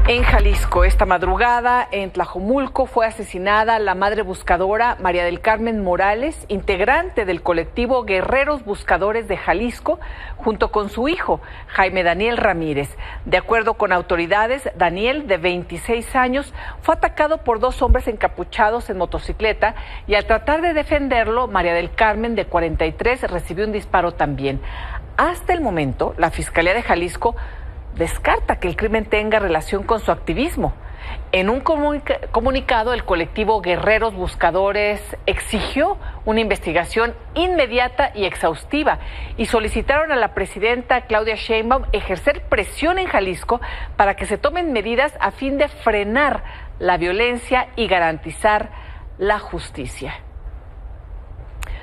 En Jalisco, esta madrugada, en Tlajomulco, fue asesinada la madre buscadora María del Carmen Morales, integrante del colectivo Guerreros Buscadores de Jalisco, junto con su hijo, Jaime Daniel Ramírez. De acuerdo con autoridades, Daniel, de 26 años, fue atacado por dos hombres encapuchados en motocicleta y al tratar de defenderlo, María del Carmen, de 43, recibió un disparo también. Hasta el momento, la Fiscalía de Jalisco descarta que el crimen tenga relación con su activismo. En un comunicado, el colectivo Guerreros Buscadores exigió una investigación inmediata y exhaustiva y solicitaron a la presidenta Claudia Sheinbaum ejercer presión en Jalisco para que se tomen medidas a fin de frenar la violencia y garantizar la justicia.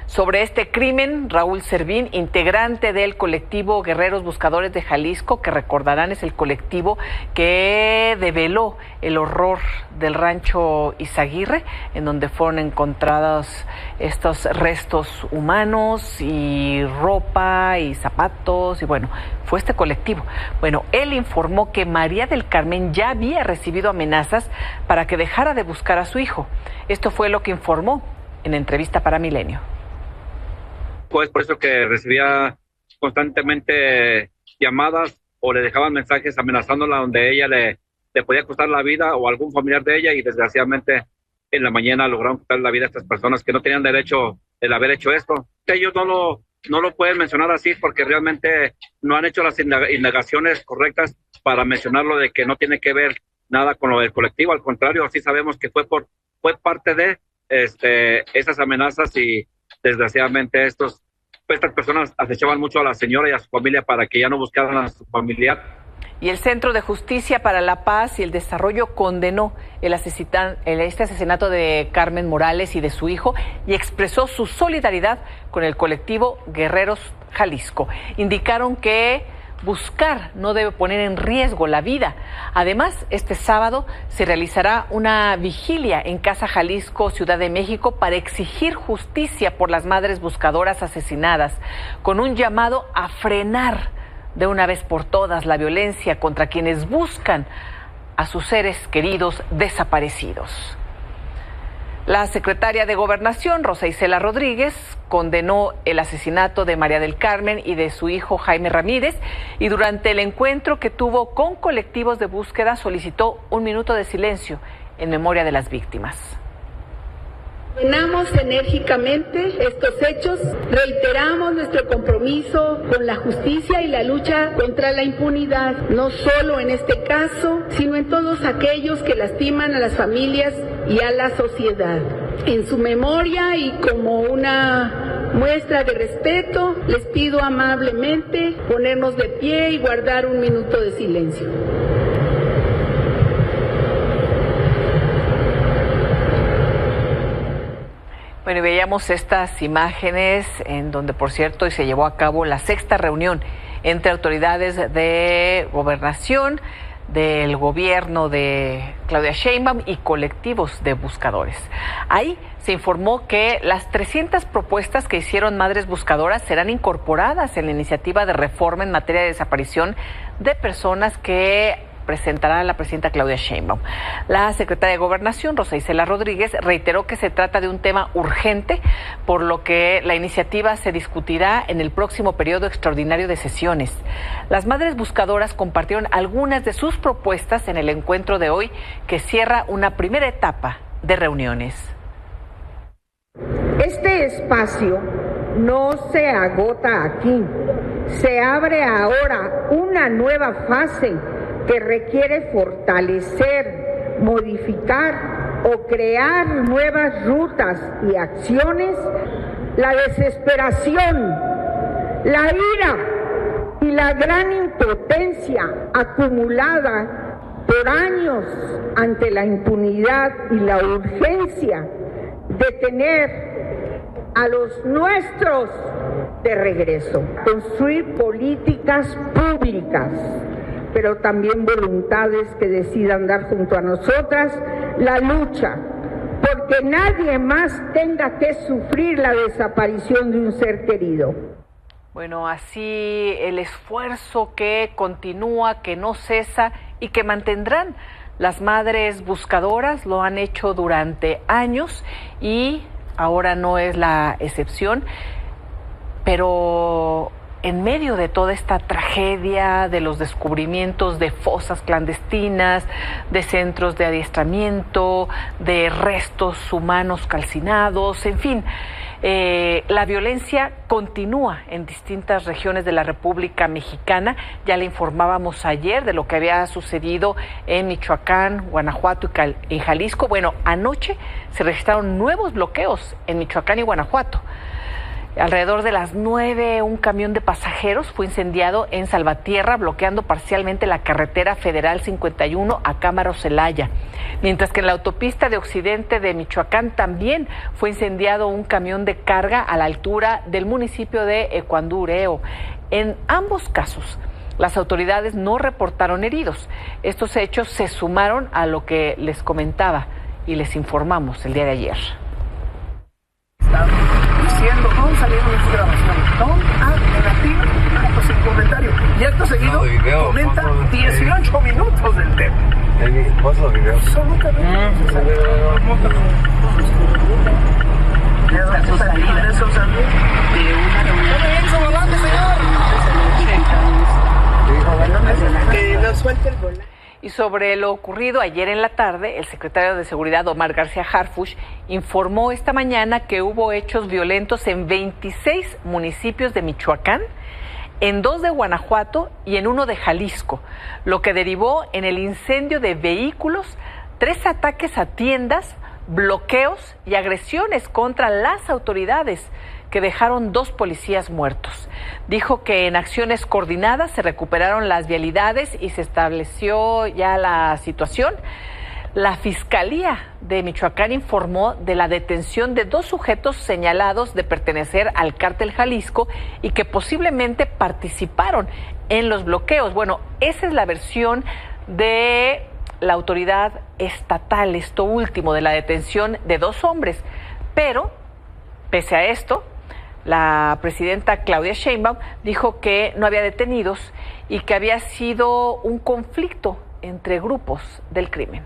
Sobre este crimen, Raúl Servín, integrante del colectivo Guerreros Buscadores de Jalisco, que recordarán es el colectivo que develó el horror del rancho Izaguirre, en donde fueron encontrados estos restos humanos y ropa y zapatos, y bueno, fue este colectivo. Bueno, él informó que María del Carmen ya había recibido amenazas para que dejara de buscar a su hijo. Esto fue lo que informó en entrevista para Milenio. Es por eso que recibía constantemente llamadas o le dejaban mensajes amenazándola donde ella le podía costar la vida o algún familiar de ella, y desgraciadamente en la mañana lograron quitar la vida a estas personas que no tenían derecho el haber hecho esto. Ellos no lo pueden mencionar así porque realmente no han hecho las indagaciones correctas para mencionarlo de que no tiene que ver nada con lo del colectivo. Al contrario, sí sabemos que fue parte de esas amenazas, y desgraciadamente estas personas acechaban mucho a la señora y a su familia para que ya no buscaran a su familiar. Y el Centro de Justicia para la Paz y el Desarrollo condenó este asesinato de Carmen Morales y de su hijo y expresó su solidaridad con el colectivo Guerreros Jalisco. Indicaron que buscar no debe poner en riesgo la vida. Además, este sábado se realizará una vigilia en Casa Jalisco, Ciudad de México, para exigir justicia por las madres buscadoras asesinadas, con un llamado a frenar de una vez por todas la violencia contra quienes buscan a sus seres queridos desaparecidos. La secretaria de Gobernación, Rosa Isela Rodríguez, condenó el asesinato de María del Carmen y de su hijo Jaime Ramírez, y durante el encuentro que tuvo con colectivos de búsqueda solicitó un minuto de silencio en memoria de las víctimas. Condenamos enérgicamente estos hechos, reiteramos nuestro compromiso con la justicia y la lucha contra la impunidad, no solo en este caso, sino en todos aquellos que lastiman a las familias y a la sociedad. En su memoria y como una muestra de respeto, les pido amablemente ponernos de pie y guardar un minuto de silencio. Bueno, y veíamos estas imágenes en donde, por cierto, se llevó a cabo la sexta reunión entre autoridades de gobernación, del gobierno de Claudia Sheinbaum y colectivos de buscadores. Ahí se informó que las 300 propuestas que hicieron madres buscadoras serán incorporadas en la iniciativa de reforma en materia de desaparición de personas que presentará la presidenta Claudia Sheinbaum. La secretaria de Gobernación, Rosa Isela Rodríguez, reiteró que se trata de un tema urgente, por lo que la iniciativa se discutirá en el próximo periodo extraordinario de sesiones. Las madres buscadoras compartieron algunas de sus propuestas en el encuentro de hoy, que cierra una primera etapa de reuniones. Este espacio no se agota aquí. Se abre ahora una nueva fase que requiere fortalecer, modificar o crear nuevas rutas y acciones. La desesperación, la ira y la gran impotencia acumulada por años ante la impunidad y la urgencia de tener a los nuestros de regreso. Construir políticas públicas, pero también voluntades que decidan dar junto a nosotras la lucha, porque nadie más tenga que sufrir la desaparición de un ser querido. Bueno, así el esfuerzo que continúa, que no cesa y que mantendrán las madres buscadoras, lo han hecho durante años y ahora no es la excepción, pero en medio de toda esta tragedia, de los descubrimientos de fosas clandestinas, de centros de adiestramiento, de restos humanos calcinados, en fin, la violencia continúa en distintas regiones de la República Mexicana. Ya le informábamos ayer de lo que había sucedido en Michoacán, Guanajuato y Jalisco. Bueno, anoche se registraron nuevos bloqueos en Michoacán y Guanajuato. Alrededor de las 9, un camión de pasajeros fue incendiado en Salvatierra, bloqueando parcialmente la carretera federal 51 a Cámaro-Celaya. Mientras que en la autopista de occidente de Michoacán también fue incendiado un camión de carga a la altura del municipio de Ecuandureo. En ambos casos, las autoridades no reportaron heridos. Estos hechos se sumaron a lo que les comentaba y les informamos el día de ayer. Diciendo, ¿dónde salieron las grabaciones? ¿Dónde? Negativo, pues el comentario. Y acto seguido comenta 18 minutos del tema. ¿Paso el video? Eso salida de una reunión. Que no suelte el volante. Y sobre lo ocurrido ayer en la tarde, el secretario de Seguridad, Omar García Harfuch, informó esta mañana que hubo hechos violentos en 26 municipios de Michoacán, en 2 de Guanajuato y en 1 de Jalisco, lo que derivó en el incendio de vehículos, 3 ataques a tiendas, bloqueos y agresiones contra las autoridades, que dejaron 2 policías muertos. Dijo que en acciones coordinadas se recuperaron las vialidades y se estableció ya la situación. La Fiscalía de Michoacán informó de la detención de 2 sujetos señalados de pertenecer al Cártel Jalisco y que posiblemente participaron en los bloqueos. Bueno, esa es la versión de la autoridad estatal, esto último, de la detención de 2 hombres. Pero, pese a esto, la presidenta Claudia Sheinbaum dijo que no había detenidos y que había sido un conflicto entre grupos del crimen.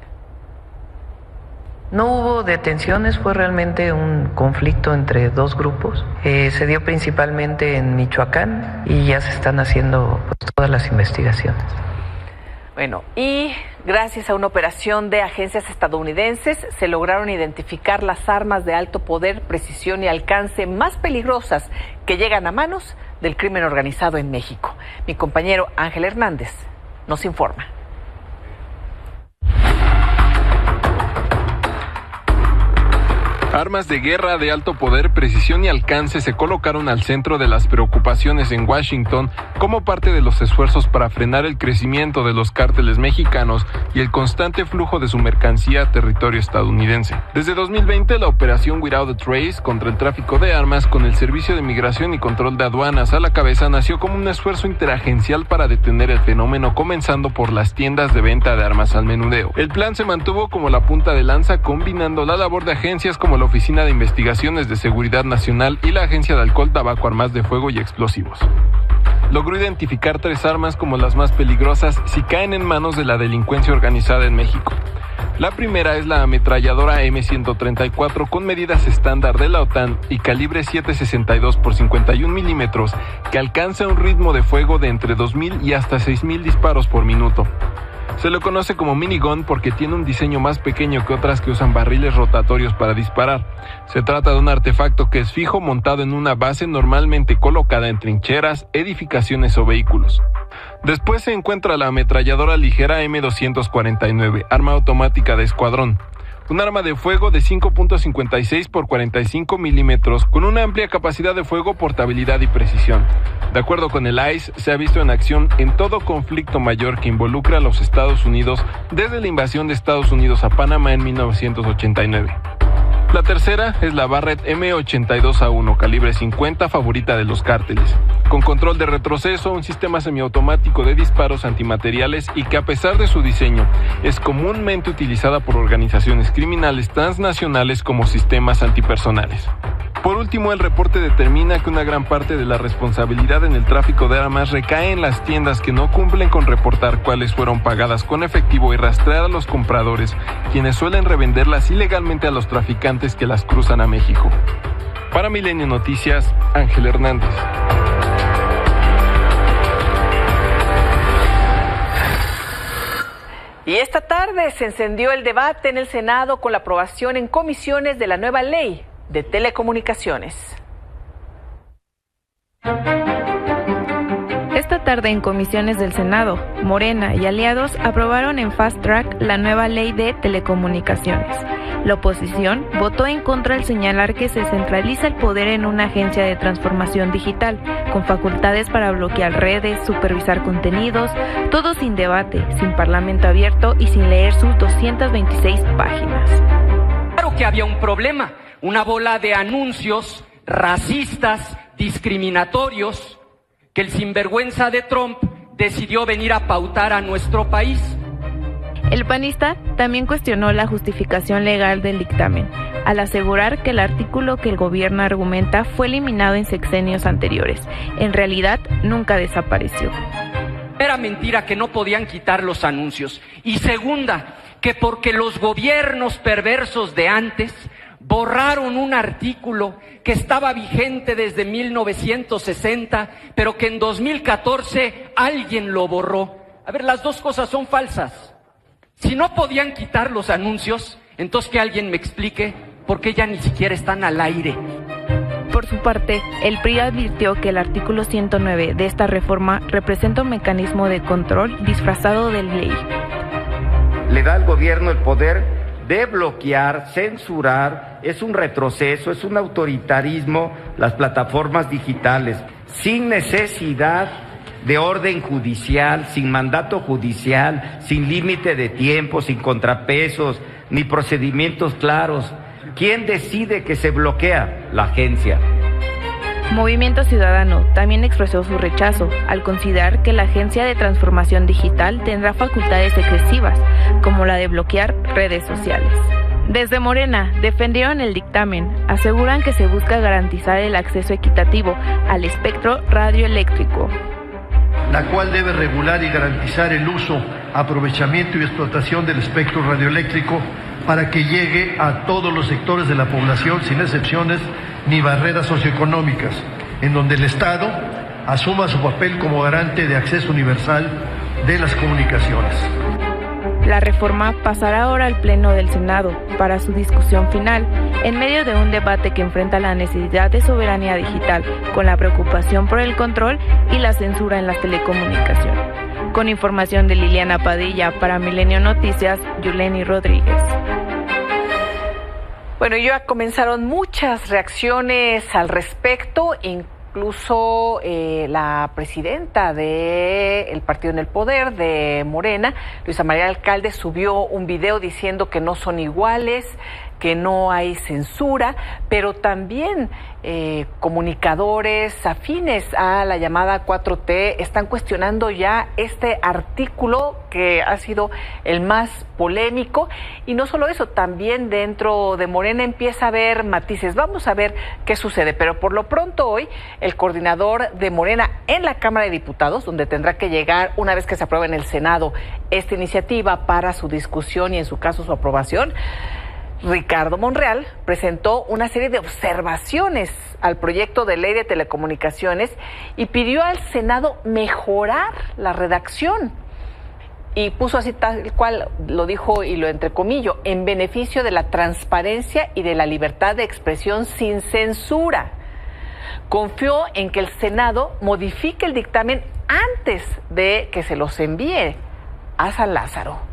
No hubo detenciones, fue realmente un conflicto entre 2 grupos. Se dio principalmente en Michoacán y ya se están haciendo todas las investigaciones. Bueno, y gracias a una operación de agencias estadounidenses se lograron identificar las armas de alto poder, precisión y alcance más peligrosas que llegan a manos del crimen organizado en México. Mi compañero Ángel Hernández nos informa. Armas de guerra de alto poder, precisión y alcance se colocaron al centro de las preocupaciones en Washington como parte de los esfuerzos para frenar el crecimiento de los cárteles mexicanos y el constante flujo de su mercancía a territorio estadounidense. Desde 2020, la operación Without a Trace contra el tráfico de armas, con el Servicio de Migración y Control de Aduanas a la cabeza, nació como un esfuerzo interagencial para detener el fenómeno, comenzando por las tiendas de venta de armas al menudeo. El plan se mantuvo como la punta de lanza, combinando la labor de agencias como la Oficina de Investigaciones de Seguridad Nacional y la Agencia de Alcohol, Tabaco, Armas de Fuego y Explosivos. Logró identificar 3 armas como las más peligrosas si caen en manos de la delincuencia organizada en México. La primera es la ametralladora M134 con medidas estándar de la OTAN y calibre 7.62 por 51 milímetros que alcanza un ritmo de fuego de entre 2.000 y hasta 6.000 disparos por minuto. Se lo conoce como minigun porque tiene un diseño más pequeño que otras que usan barriles rotatorios para disparar. Se trata de un artefacto que es fijo, montado en una base normalmente colocada en trincheras, edificaciones o vehículos. Después se encuentra la ametralladora ligera M249, arma automática de escuadrón. Un arma de fuego de 5.56 por 45 milímetros con una amplia capacidad de fuego, portabilidad y precisión. De acuerdo con el ICE, se ha visto en acción en todo conflicto mayor que involucra a los Estados Unidos desde la invasión de Estados Unidos a Panamá en 1989. La tercera es la Barrett M82A1, calibre 50, favorita de los cárteles. Con control de retroceso, un sistema semiautomático de disparos antimateriales y que, a pesar de su diseño, es comúnmente utilizada por organizaciones criminales transnacionales como sistemas antipersonales. Por último, el reporte determina que una gran parte de la responsabilidad en el tráfico de armas recae en las tiendas que no cumplen con reportar cuáles fueron pagadas con efectivo y rastrear a los compradores, quienes suelen revenderlas ilegalmente a los traficantes que las cruzan a México. Para Milenio Noticias, Ángel Hernández. Y esta tarde se encendió el debate en el Senado con la aprobación en comisiones de la nueva ley de telecomunicaciones. Esta tarde en comisiones del Senado, Morena y aliados aprobaron en fast track la nueva ley de telecomunicaciones. La oposición votó en contra al señalar que se centraliza el poder en una agencia de transformación digital, con facultades para bloquear redes, supervisar contenidos, todo sin debate, sin parlamento abierto y sin leer sus 226 páginas. Claro que había un problema, una bola de anuncios racistas, discriminatorios, que el sinvergüenza de Trump decidió venir a pautar a nuestro país. El panista también cuestionó la justificación legal del dictamen, al asegurar que el artículo que el gobierno argumenta fue eliminado en sexenios anteriores. En realidad, nunca desapareció. Era mentira que no podían quitar los anuncios. Y segunda, que porque los gobiernos perversos de antes borraron un artículo que estaba vigente desde 1960, pero que en 2014 alguien lo borró. A ver, las dos cosas son falsas. Si no podían quitar los anuncios, entonces que alguien me explique por qué ya ni siquiera están al aire. Por su parte, el PRI advirtió que el artículo 109 de esta reforma representa un mecanismo de control disfrazado de ley. Le da al gobierno el poder de bloquear, censurar, es un retroceso, es un autoritarismo las plataformas digitales, sin necesidad de orden judicial, sin mandato judicial, sin límite de tiempo, sin contrapesos, ni procedimientos claros. ¿Quién decide que se bloquea? La agencia. Movimiento Ciudadano también expresó su rechazo al considerar que la Agencia de Transformación Digital tendrá facultades excesivas, como la de bloquear redes sociales. Desde Morena defendieron el dictamen, aseguran que se busca garantizar el acceso equitativo al espectro radioeléctrico, la cual debe regular y garantizar el uso, aprovechamiento y explotación del espectro radioeléctrico para que llegue a todos los sectores de la población sin excepciones ni barreras socioeconómicas, en donde el Estado asuma su papel como garante de acceso universal de las comunicaciones. La reforma pasará ahora al Pleno del Senado para su discusión final, en medio de un debate que enfrenta la necesidad de soberanía digital con la preocupación por el control y la censura en las telecomunicaciones. Con información de Liliana Padilla para Milenio Noticias, Yuleni Rodríguez. Bueno, ya comenzaron muchas reacciones al respecto, incluso la presidenta del partido en el poder de Morena, Luisa María Alcalde, subió un video diciendo que no son iguales, que no hay censura, pero también comunicadores afines a la llamada 4T están cuestionando ya este artículo que ha sido el más polémico. Y no solo eso, también dentro de Morena empieza a haber matices. Vamos a ver qué sucede, pero por lo pronto hoy el coordinador de Morena en la Cámara de Diputados, donde tendrá que llegar una vez que se apruebe en el Senado esta iniciativa para su discusión y en su caso su aprobación, Ricardo Monreal presentó una serie de observaciones al proyecto de ley de telecomunicaciones y pidió al Senado mejorar la redacción. Y puso así tal cual, lo dijo y lo entrecomillo, en beneficio de la transparencia y de la libertad de expresión sin censura. Confió en que el Senado modifique el dictamen antes de que se los envíe a San Lázaro.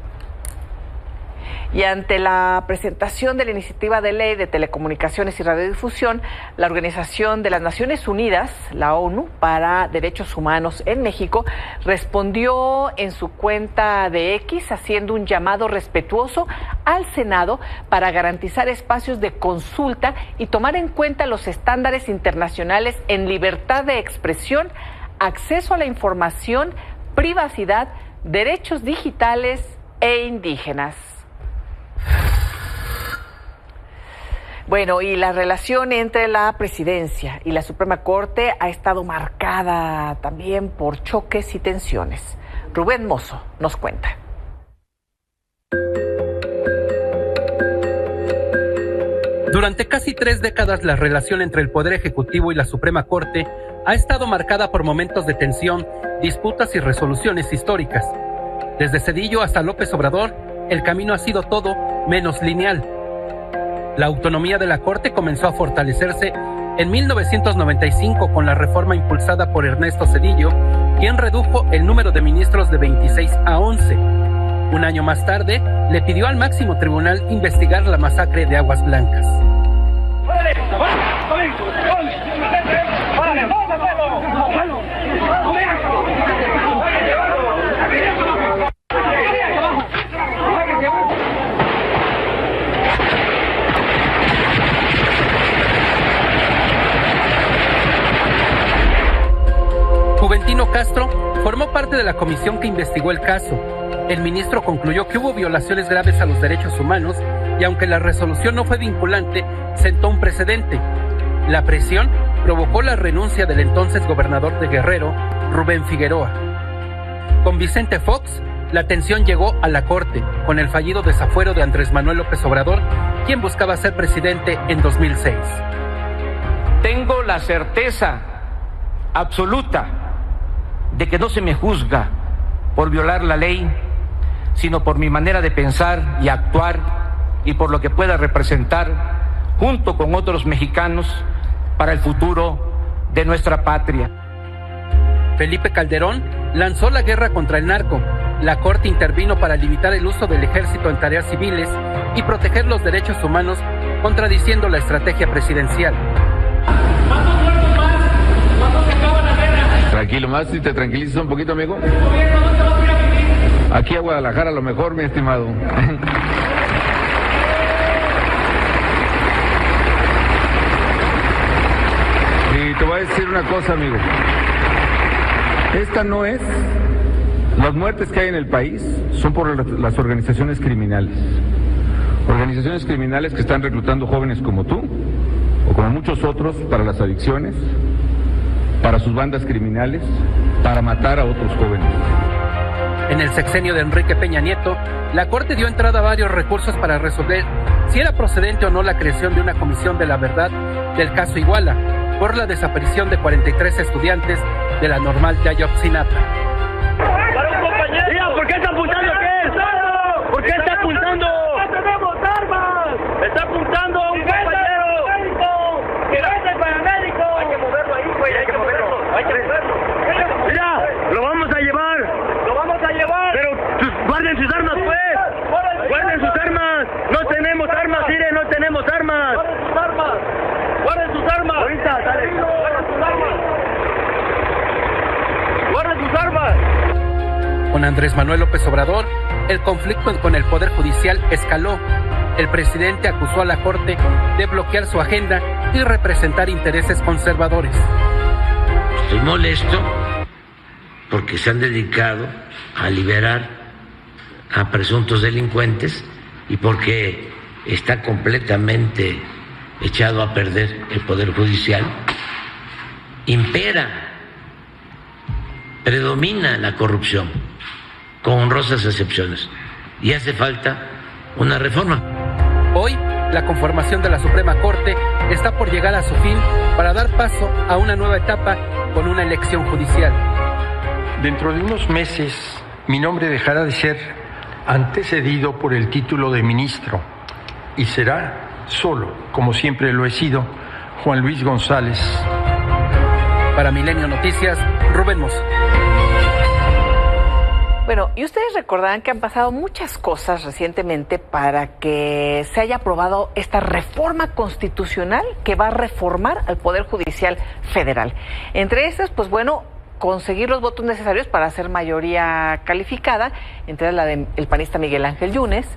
Y ante la presentación de la iniciativa de ley de telecomunicaciones y radiodifusión, la Organización de las Naciones Unidas, la ONU, para Derechos Humanos en México, respondió en su cuenta de X haciendo un llamado respetuoso al Senado para garantizar espacios de consulta y tomar en cuenta los estándares internacionales en libertad de expresión, acceso a la información, privacidad, derechos digitales e indígenas. Bueno, y la relación entre la presidencia y la Suprema Corte ha estado marcada también por choques y tensiones. Rubén Mozo nos cuenta. Durante casi 3 décadas, la relación entre el Poder Ejecutivo y la Suprema Corte ha estado marcada por momentos de tensión, disputas y resoluciones históricas. Desde Zedillo hasta López Obrador, el camino ha sido todo menos lineal. La autonomía de la Corte comenzó a fortalecerse en 1995 con la reforma impulsada por Ernesto Zedillo, quien redujo el número de ministros de 26 a 11. Un año más tarde, le pidió al máximo tribunal investigar la masacre de Aguas Blancas. Juventino Castro formó parte de la comisión que investigó el caso. El ministro concluyó que hubo violaciones graves a los derechos humanos y aunque la resolución no fue vinculante, sentó un precedente. La presión provocó la renuncia del entonces gobernador de Guerrero, Rubén Figueroa. Con Vicente Fox, la tensión llegó a la Corte, con el fallido desafuero de Andrés Manuel López Obrador, quien buscaba ser presidente en 2006. Tengo la certeza absoluta de que no se me juzga por violar la ley, sino por mi manera de pensar y actuar y por lo que pueda representar junto con otros mexicanos para el futuro de nuestra patria. Felipe Calderón lanzó la guerra contra el narco. La Corte intervino para limitar el uso del ejército en tareas civiles y proteger los derechos humanos, contradiciendo la estrategia presidencial. Tranquilo, más si te tranquilizas un poquito, amigo. Aquí a Guadalajara a lo mejor, mi estimado. Y te voy a decir una cosa, amigo. Esta no es... Las muertes que hay en el país son por las organizaciones criminales. Organizaciones criminales que están reclutando jóvenes como tú, o como muchos otros, para las adicciones, para sus bandas criminales, para matar a otros jóvenes. En el sexenio de Enrique Peña Nieto, la Corte dio entrada a varios recursos para resolver si era procedente o no la creación de una comisión de la verdad del caso Iguala, por la desaparición de 43 estudiantes de la Normal de Ayotzinapa. ¿Por qué está apuntando qué? ¿Por qué está apuntando? ¡No tenemos armas! ¡Está apuntando a un compañero! ¡Que vende el paramédico! Hay que moverlo ahí, güey, hay que moverlo. Mira, lo vamos a llevar. ¡Lo vamos a llevar! Pero guarden sus armas, pues. Guarden sus armas. No tenemos armas, mire, no tenemos armas. Guarden sus armas. Guarden sus armas. Ahorita, dale. Guarden sus armas. Guarden sus armas. Con Andrés Manuel López Obrador, el conflicto con el Poder Judicial escaló. El presidente acusó a la Corte de bloquear su agenda y representar intereses conservadores. Estoy molesto porque se han dedicado a liberar a presuntos delincuentes y porque está completamente echado a perder el Poder Judicial. Predomina la corrupción, con honrosas excepciones, y hace falta una reforma. Hoy, la conformación de la Suprema Corte está por llegar a su fin para dar paso a una nueva etapa con una elección judicial. Dentro de unos meses, mi nombre dejará de ser antecedido por el título de ministro y será solo, como siempre lo he sido, Juan Luis González. Para Milenio Noticias, Rubén Mozo. Bueno, y ustedes recordarán que han pasado muchas cosas recientemente para que se haya aprobado esta reforma constitucional que va a reformar al Poder Judicial Federal. Entre estas, pues bueno, conseguir los votos necesarios para hacer mayoría calificada, entre la del panista Miguel Ángel Yunes,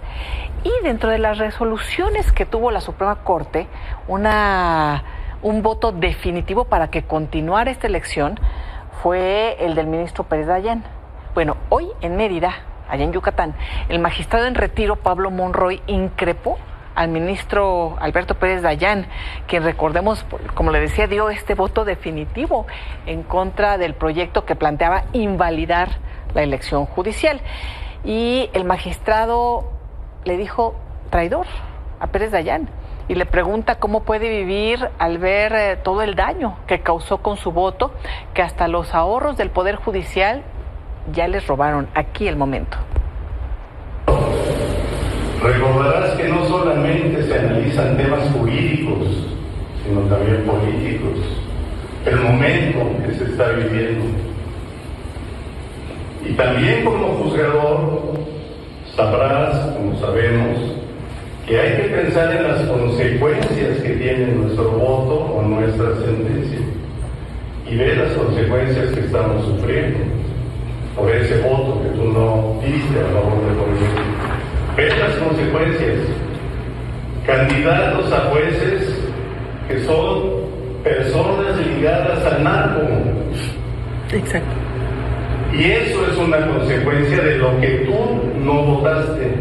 y dentro de las resoluciones que tuvo la Suprema Corte, un voto definitivo para que continuara esta elección fue el del ministro Pérez Dayán. Bueno, hoy en Mérida, allá en Yucatán, el magistrado en retiro Pablo Monroy increpó al ministro Alberto Pérez Dayán, quien, recordemos, como le decía, dio este voto definitivo en contra del proyecto que planteaba invalidar la elección judicial. Y el magistrado le dijo traidor a Pérez Dayán y le pregunta cómo puede vivir al ver todo el daño que causó con su voto, que hasta los ahorros del Poder Judicial ya les robaron. Aquí el momento. Recordarás que no solamente se analizan temas jurídicos, sino también políticos, el momento que se está viviendo. Y también como juzgador sabrás, como sabemos, que hay que pensar en las consecuencias que tiene nuestro voto o nuestra sentencia y ver las consecuencias que estamos sufriendo por ese voto que tú no diste a favor del gobierno. Ver las consecuencias. Candidatos a jueces que son personas ligadas al narco. Exacto. Y eso es una consecuencia de lo que tú no votaste.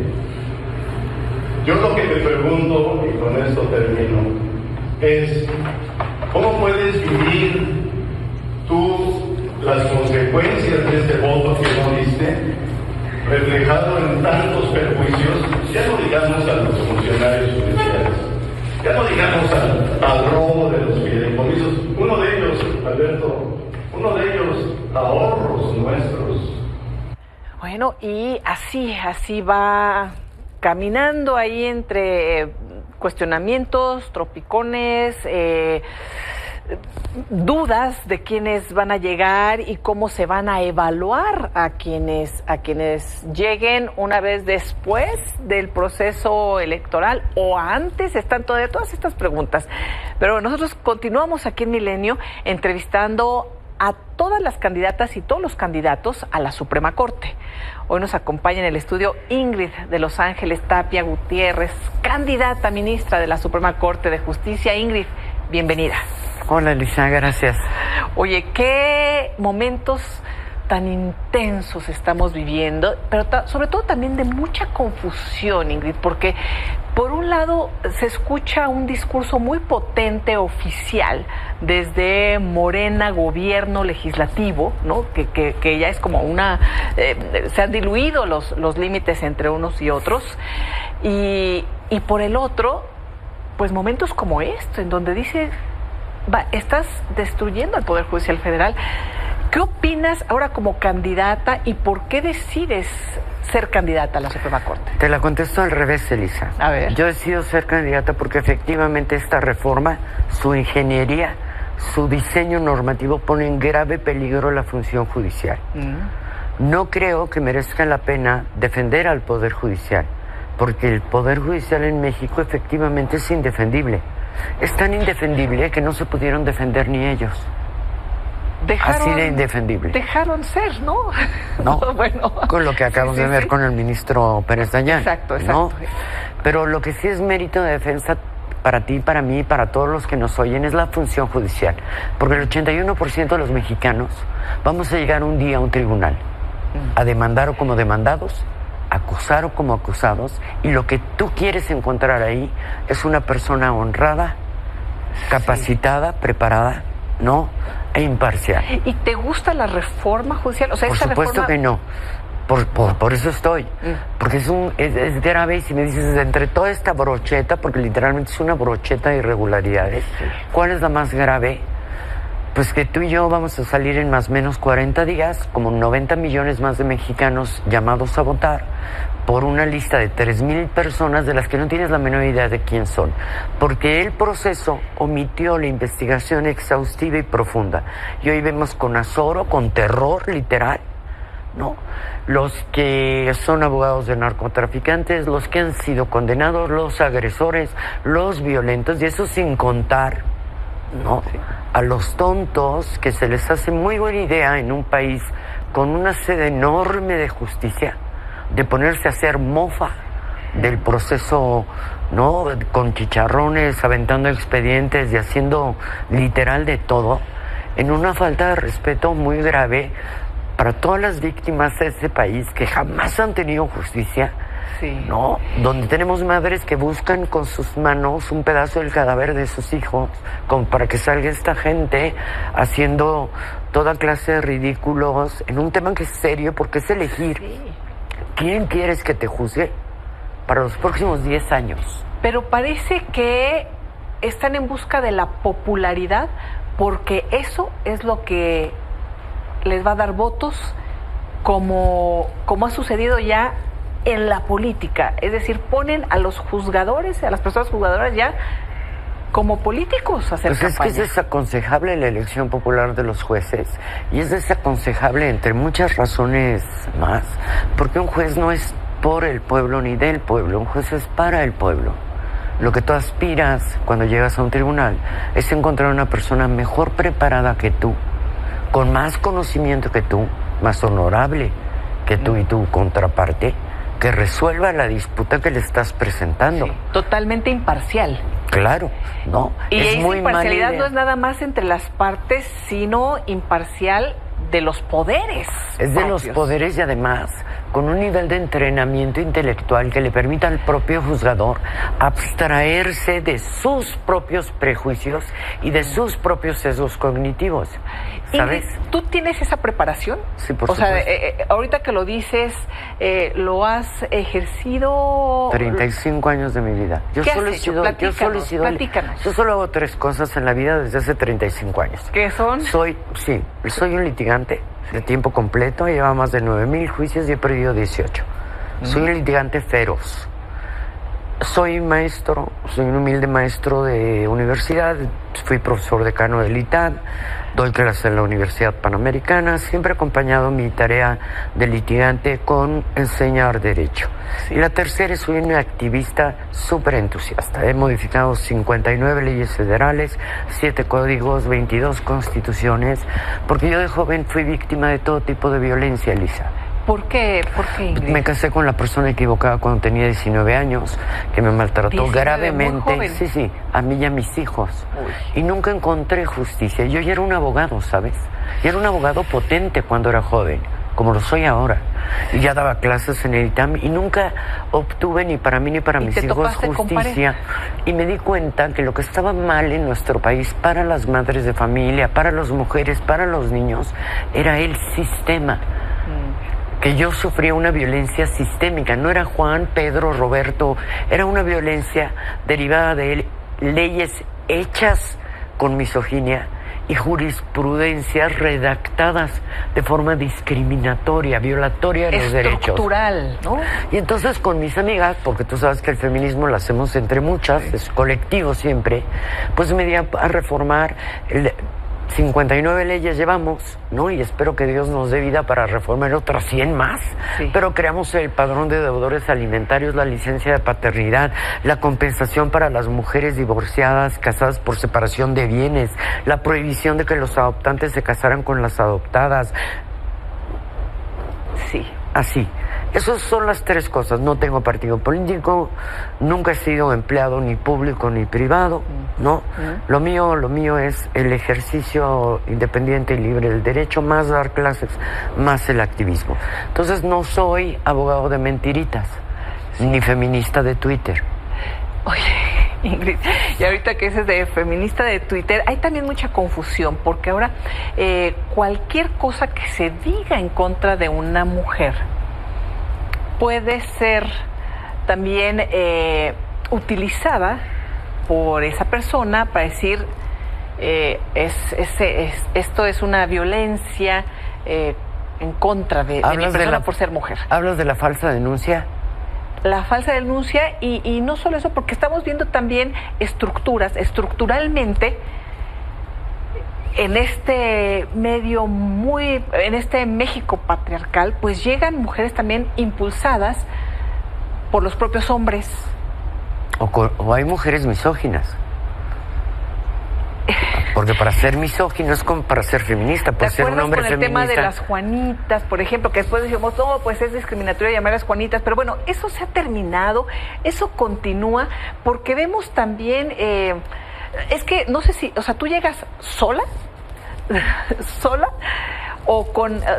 Yo lo que te pregunto, y con esto termino, es ¿cómo puedes vivir tú las consecuencias de este voto que no diste, reflejado en tantos perjuicios? Ya no digamos a los funcionarios judiciales, ya no digamos al robo de los fideicomisos, uno de ellos, Alberto, ahorros nuestros. Bueno, y así va caminando ahí entre cuestionamientos, tropicones, dudas de quiénes van a llegar y cómo se van a evaluar a quienes lleguen una vez después del proceso electoral o antes. Están todas estas preguntas. Pero nosotros continuamos aquí en Milenio entrevistando a todas las candidatas y todos los candidatos a la Suprema Corte. Hoy nos acompaña en el estudio Ingrid de Los Ángeles Tapia Gutiérrez, candidata ministra de la Suprema Corte de Justicia. Ingrid, bienvenida. Hola, Elisa, gracias. Oye, qué momentos tan intensos estamos viviendo, pero sobre todo también de mucha confusión, Ingrid, porque por un lado se escucha un discurso muy potente oficial desde Morena, gobierno legislativo, ¿no? Que ya es como se han diluido los límites entre unos y otros, y por el otro, pues momentos como esto, en donde dice, estás destruyendo al Poder Judicial Federal. ¿Qué opinas ahora como candidata y por qué decides ser candidata a la Suprema Corte? Te la contesto al revés, Elisa. A ver. Yo decido ser candidata porque efectivamente esta reforma, su ingeniería, su diseño normativo pone en grave peligro la función judicial. No creo que merezca la pena defender al Poder Judicial, porque el Poder Judicial en México efectivamente es indefendible. Es tan indefendible que no se pudieron defender ni ellos. Así de indefendible. Dejaron ser, ¿no? No, bueno, con lo que acabamos de ver con el ministro Pérez Dayán. Exacto. ¿No? Pero lo que sí es mérito de defensa para ti, para mí, para todos los que nos oyen, es la función judicial. Porque el 81% de los mexicanos vamos a llegar un día a un tribunal a demandar o como demandados, acusar o como acusados, y lo que tú quieres encontrar ahí es una persona honrada, capacitada, preparada, ¿no? E imparcial. ¿Y te gusta la reforma judicial? O sea, por supuesto que no. Por eso estoy. Porque es grave. Y si me dices, entre toda esta brocheta, porque literalmente es una brocheta de irregularidades, ¿cuál es la más grave? Pues que tú y yo vamos a salir en más o menos 40 días, como 90 millones más de mexicanos llamados a votar, por una lista de 3,000 personas de las que no tienes la menor idea de quién son, porque el proceso omitió la investigación exhaustiva y profunda. Y hoy vemos con azoro, con terror literal, ¿no? Los que son abogados de narcotraficantes, los que han sido condenados, los agresores, los violentos, y eso sin contar, ¿no?, a los tontos que se les hace muy buena idea en un país con una sede enorme de justicia, de ponerse a hacer mofa del proceso, ¿no?, con chicharrones, aventando expedientes y haciendo literal de todo, en una falta de respeto muy grave para todas las víctimas de este país que jamás han tenido justicia, ¿no? Donde tenemos madres que buscan con sus manos un pedazo del cadáver de sus hijos, como para que salga esta gente haciendo toda clase de ridículos en un tema que es serio, porque es elegir quién quieres que te juzgue para los próximos 10 años. Pero parece que están en busca de la popularidad, porque eso es lo que les va a dar votos, como ha sucedido ya en la política. Es decir, ponen a los juzgadores, a las personas juzgadoras ya como políticos a hacer campaña. Pues es que es desaconsejable la elección popular de los jueces, y es desaconsejable entre muchas razones más, porque un juez no es por el pueblo ni del pueblo, un juez es para el pueblo. Lo que tú aspiras cuando llegas a un tribunal es encontrar una persona mejor preparada que tú, con más conocimiento que tú, más honorable que tú y tu contraparte, que resuelva la disputa que le estás presentando. Sí, totalmente imparcial. Claro, ¿no? Y es esa muy imparcialidad mala no es nada más entre las partes, sino imparcial de los poderes. Es de los poderes, y además con un nivel de entrenamiento intelectual que le permita al propio juzgador abstraerse de sus propios prejuicios y de sus propios sesgos cognitivos. ¿Sabes? Ingrid, ¿tú tienes esa preparación? Sí, por supuesto. O sea, ahorita que lo dices, ¿lo has ejercido? 35 años de mi vida. Yo solo hago 3 cosas en la vida desde hace 35 años. ¿Qué son? Soy un litigante de tiempo completo, lleva más de 9,000 juicios y he perdido 18. Soy un litigante feroz. Soy maestro, soy un humilde maestro de universidad, fui profesor decano del ITAD, doy clases en la Universidad Panamericana, siempre he acompañado mi tarea de litigante con enseñar derecho. Y la tercera, soy un activista súper entusiasta. He modificado 59 leyes federales, 7 códigos, 22 constituciones, porque yo de joven fui víctima de todo tipo de violencia, Elisa. ¿Por qué, Ingrid? Me casé con la persona equivocada cuando tenía 19 años, que me maltrató gravemente, sí, a mí y a mis hijos. Uy. Y nunca encontré justicia. Yo ya era un abogado, ¿sabes? Y era un abogado potente cuando era joven, como lo soy ahora. Y ya daba clases en el ITAM y nunca obtuve ni para mí ni para mis hijos justicia. Y me di cuenta que lo que estaba mal en nuestro país para las madres de familia, para las mujeres, para los niños, era el sistema. Que yo sufría una violencia sistémica, no era Juan, Pedro, Roberto, era una violencia derivada de leyes hechas con misoginia y jurisprudencias redactadas de forma discriminatoria, violatoria de los derechos. Estructural, ¿no? Y entonces con mis amigas, porque tú sabes que el feminismo lo hacemos entre muchas, es colectivo siempre, pues me di a reformar 59 leyes llevamos, ¿no? Y espero que Dios nos dé vida para reformar otras 100 más. Sí. Pero creamos el padrón de deudores alimentarios, la licencia de paternidad, la compensación para las mujeres divorciadas, casadas por separación de bienes, la prohibición de que los adoptantes se casaran con las adoptadas. Sí. Así. Esas son las 3 cosas. No tengo partido político, nunca he sido empleado ni público ni privado, ¿no? Lo mío es el ejercicio independiente y libre del derecho, más dar clases, más el activismo. Entonces no soy abogado de mentiritas, ni feminista de Twitter. Oye, Ingrid, y ahorita que dices de feminista de Twitter, hay también mucha confusión, porque ahora cualquier cosa que se diga en contra de una mujer puede ser también utilizada por esa persona para decir esto es una violencia en contra de mi persona por ser mujer. ¿Hablas de la falsa denuncia? La falsa denuncia y no solo eso, porque estamos viendo también estructuralmente en este medio en este México patriarcal, pues llegan mujeres también impulsadas por los propios hombres. O hay mujeres misóginas. Porque para ser misógino es como para ser feminista. Por ser un hombre feminista. ¿Te acuerdas con el tema de las Juanitas, por ejemplo, que después decimos, no, pues es discriminatorio llamarlas Juanitas? Pero bueno, eso se ha terminado, eso continúa, porque vemos también, es que no sé si, o sea, tú llegas sola, o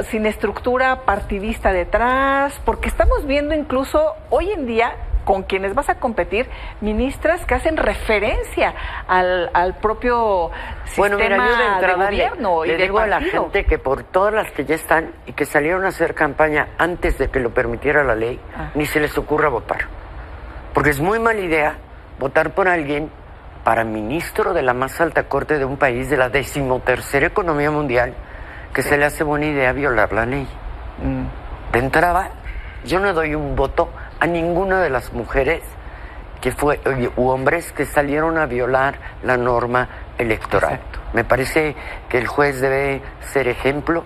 sin estructura partidista detrás, porque estamos viendo incluso hoy en día con quienes vas a competir, ministras que hacen referencia al propio sistema de gobierno y le digo a la gente que por todas las que ya están y que salieron a hacer campaña antes de que lo permitiera la ley, ni se les ocurra votar. Porque es muy mala idea votar por alguien para ministro de la más alta corte de un país de la 13ª economía mundial, que se le hace buena idea violar la ley. De entrada, yo no doy un voto a ninguna de las mujeres u hombres que salieron a violar la norma electoral. Exacto. Me parece que el juez debe ser ejemplo,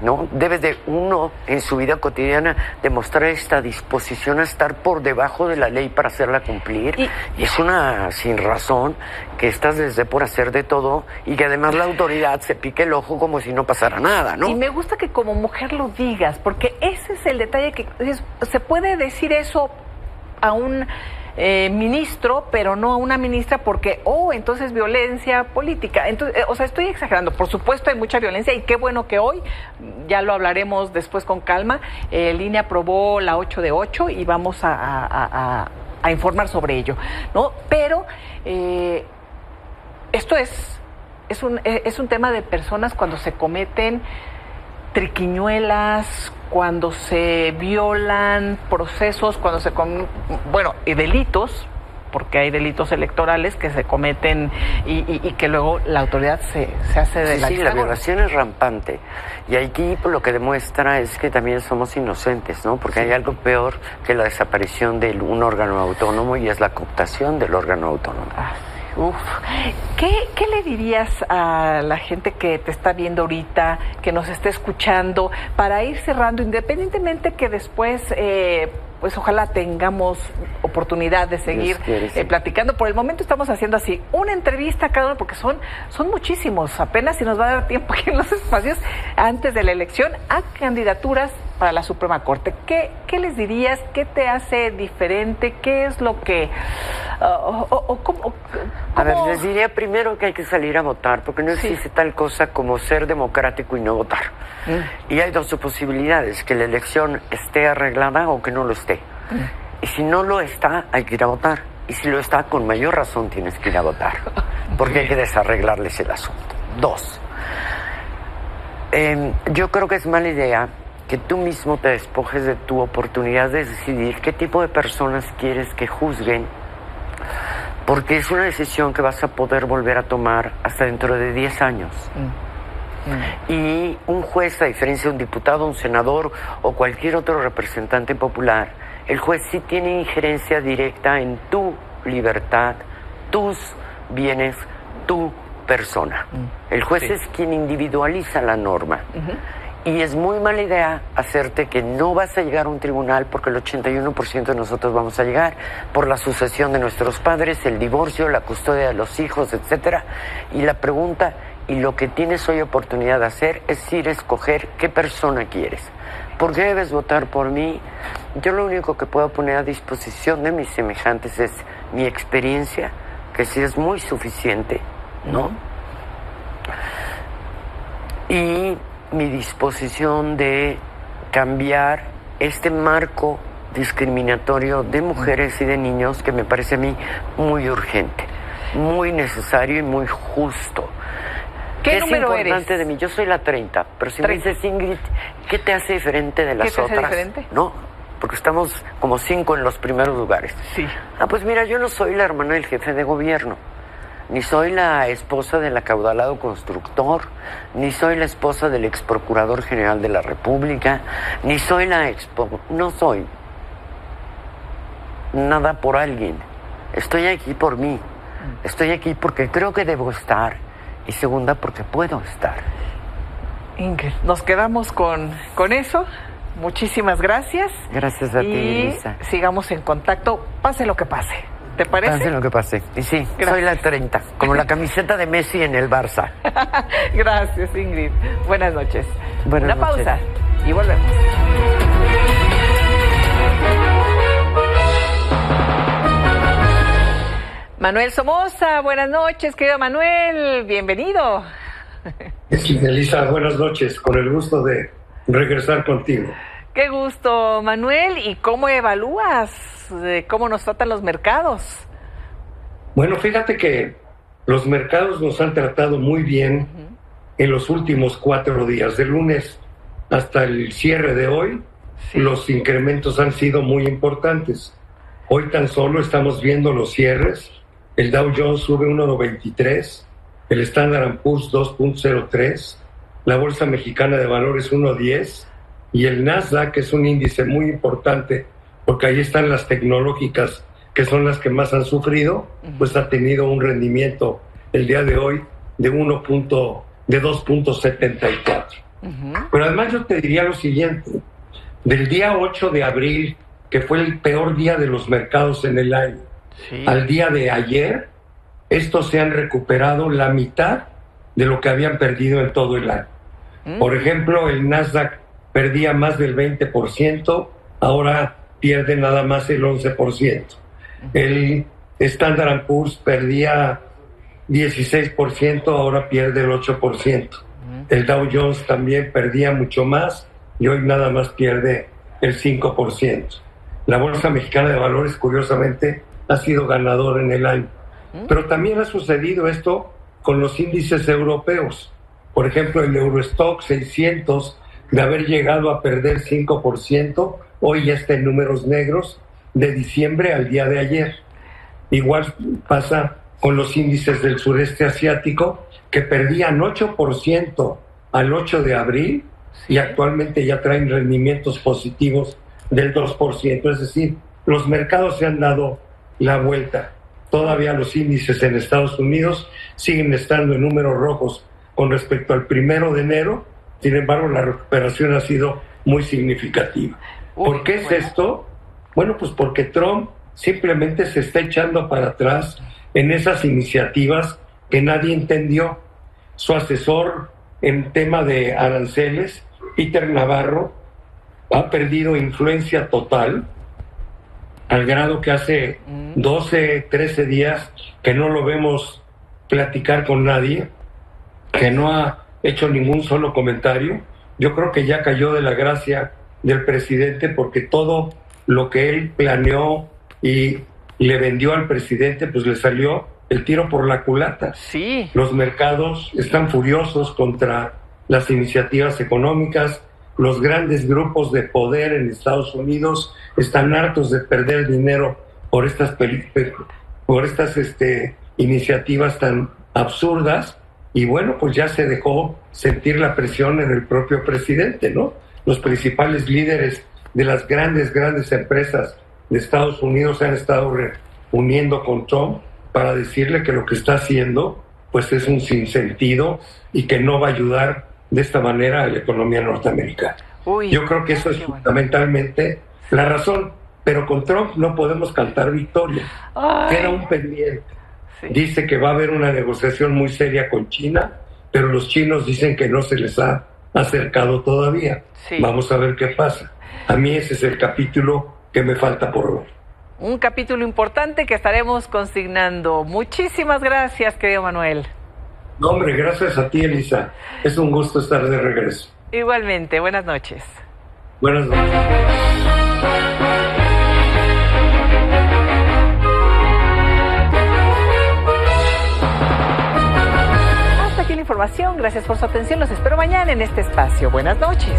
¿no? Debe de uno en su vida cotidiana demostrar esta disposición a estar por debajo de la ley para hacerla cumplir, y es una sin razón que estás desde por hacer de todo y que además la autoridad se pique el ojo como si no pasara nada, ¿no? Y me gusta que como mujer lo digas, porque ese es el detalle, que se puede decir eso a un ministro, pero no a una ministra, porque, entonces violencia política. Entonces, estoy exagerando. Por supuesto hay mucha violencia y qué bueno que hoy, ya lo hablaremos después con calma, el INE aprobó la 8 de 8 y vamos a informar sobre ello, ¿no? Pero esto es un tema de personas cuando se cometen triquiñuelas, cuando se violan procesos, cuando y delitos, porque hay delitos electorales que se cometen y que luego la autoridad se hace de la... Sí, la violación es rampante. Y aquí lo que demuestra es que también somos inocentes, ¿no? Porque hay algo peor que la desaparición de un órgano autónomo, y es la cooptación del órgano autónomo. ¿Qué le dirías a la gente que te está viendo ahorita, que nos esté escuchando, para ir cerrando, independientemente que después, pues ojalá tengamos oportunidad de seguir platicando? Por el momento estamos haciendo así, una entrevista a cada uno, porque son muchísimos, apenas si nos va a dar tiempo aquí en los espacios, antes de la elección, a candidaturas para la Suprema Corte. ¿Qué les dirías? ¿Qué te hace diferente? ¿Qué es lo que... A ver, les diría primero que hay que salir a votar, porque no existe tal cosa como ser democrático y no votar. Y hay dos posibilidades: que la elección esté arreglada o que no lo esté. Y si no lo está, hay que ir a votar. Y si lo está, con mayor razón tienes que ir a votar, porque hay que desarreglarles el asunto. 2, yo creo que es mala idea que tú mismo te despojes de tu oportunidad de decidir qué tipo de personas quieres que juzguen, porque es una decisión que vas a poder volver a tomar hasta dentro de 10 años. Y un juez, a diferencia de un diputado, un senador o cualquier otro representante popular, el juez sí tiene injerencia directa en tu libertad, tus bienes, tu persona. El juez es quien individualiza la norma. Y es muy mala idea hacerte que no vas a llegar a un tribunal, porque el 81% de nosotros vamos a llegar por la sucesión de nuestros padres, el divorcio, la custodia de los hijos, etcétera. Y la pregunta, y lo que tienes hoy oportunidad de hacer, es ir a escoger qué persona quieres. ¿Por qué debes votar por mí? Yo lo único que puedo poner a disposición de mis semejantes es mi experiencia, que sí es muy suficiente, ¿no? Y mi disposición de cambiar este marco discriminatorio de mujeres y de niños, que me parece a mí muy urgente, muy necesario y muy justo. ¿Qué número eres? Es importante de mí. Yo soy la 30, pero si 30. Me dices, Ingrid, ¿qué te hace diferente de las otras? ¿Qué te hace diferente? No, porque estamos como 5 en los primeros lugares. Sí. Pues mira, yo no soy la hermana del jefe de gobierno, ni soy la esposa del acaudalado constructor, ni soy la esposa del ex procurador general de la República, ni soy no soy nada por alguien. Estoy aquí por mí. Estoy aquí porque creo que debo estar, y segunda, porque puedo estar. Ingrid, nos quedamos con eso. Muchísimas gracias. Gracias a ti, Elisa. Sigamos en contacto, pase lo que pase. ¿Te parece? Pase lo que pase. Y sí, gracias. Soy la 30, como la camiseta de Messi en el Barça. Gracias, Ingrid. Buenas noches. Buenas noches. Una pausa y volvemos. Manuel Somoza, buenas noches, querido Manuel. Bienvenido. Elisa, buenas noches, con el gusto de regresar contigo. Qué gusto, Manuel. ¿Y cómo evalúas cómo nos tratan los mercados? Bueno, fíjate que los mercados nos han tratado muy bien en los últimos 4 días, de lunes hasta el cierre de hoy. Los incrementos han sido muy importantes. Hoy tan solo estamos viendo los cierres. El Dow Jones sube 1.93, el Standard & Poor's 2.03, la Bolsa Mexicana de Valores 1.10 y el Nasdaq, que es un índice muy importante porque ahí están las tecnológicas, que son las que más han sufrido, pues ha tenido un rendimiento el día de hoy de 2.74. Pero además yo te diría lo siguiente: del día 8 de abril, que fue el peor día de los mercados en el año, al día de ayer, estos se han recuperado la mitad de lo que habían perdido en todo el año. Por ejemplo, el Nasdaq perdía más del 20%, ahora pierde nada más el 11%. El Standard & Poor's perdía 16%, ahora pierde el 8%. El Dow Jones también perdía mucho más y hoy nada más pierde el 5%. La Bolsa Mexicana de Valores, curiosamente, ha sido ganador en el año. Pero también ha sucedido esto con los índices europeos. Por ejemplo, el Eurostock 600, de haber llegado a perder 5%, hoy ya está en números negros de diciembre al día de ayer. Igual pasa con los índices del sureste asiático, que perdían 8% al 8 de abril y actualmente ya traen rendimientos positivos del 2%. Es decir, los mercados se han dado la vuelta. Todavía los índices en Estados Unidos siguen estando en números rojos con respecto al 1 de enero. Sin embargo, la recuperación ha sido muy significativa. ¿Por qué es esto? Bueno, pues porque Trump simplemente se está echando para atrás en esas iniciativas que nadie entendió. Su asesor en tema de aranceles, Peter Navarro, ha perdido influencia total, al grado que hace 12, 13 días que no lo vemos platicar con nadie, que no ha hecho ningún solo comentario. Yo creo que ya cayó de la gracia del presidente, porque todo lo que él planeó y le vendió al presidente, pues le salió el tiro por la culata. Sí. Los mercados están furiosos contra las iniciativas económicas. Los grandes grupos de poder en Estados Unidos están hartos de perder dinero por estas iniciativas tan absurdas. Y bueno, pues ya se dejó sentir la presión en el propio presidente, ¿no? Los principales líderes de las grandes empresas de Estados Unidos se han estado reuniendo con Trump para decirle que lo que está haciendo pues es un sinsentido y que no va a ayudar de esta manera a la economía norteamericana. Yo creo que eso es fundamentalmente la razón, pero con Trump no podemos cantar victoria. Queda un pendiente. Dice que va a haber una negociación muy seria con China, pero los chinos dicen que no se les ha acercado todavía. Vamos a ver qué pasa. A mí ese es el capítulo que me falta por ver. Un capítulo importante que estaremos consignando. Muchísimas gracias, querido Manuel. No, hombre, gracias a ti, Elisa. Es un gusto estar de regreso. Igualmente, buenas noches. Buenas noches. Hasta aquí la información. Gracias por su atención. Los espero mañana en este espacio. Buenas noches.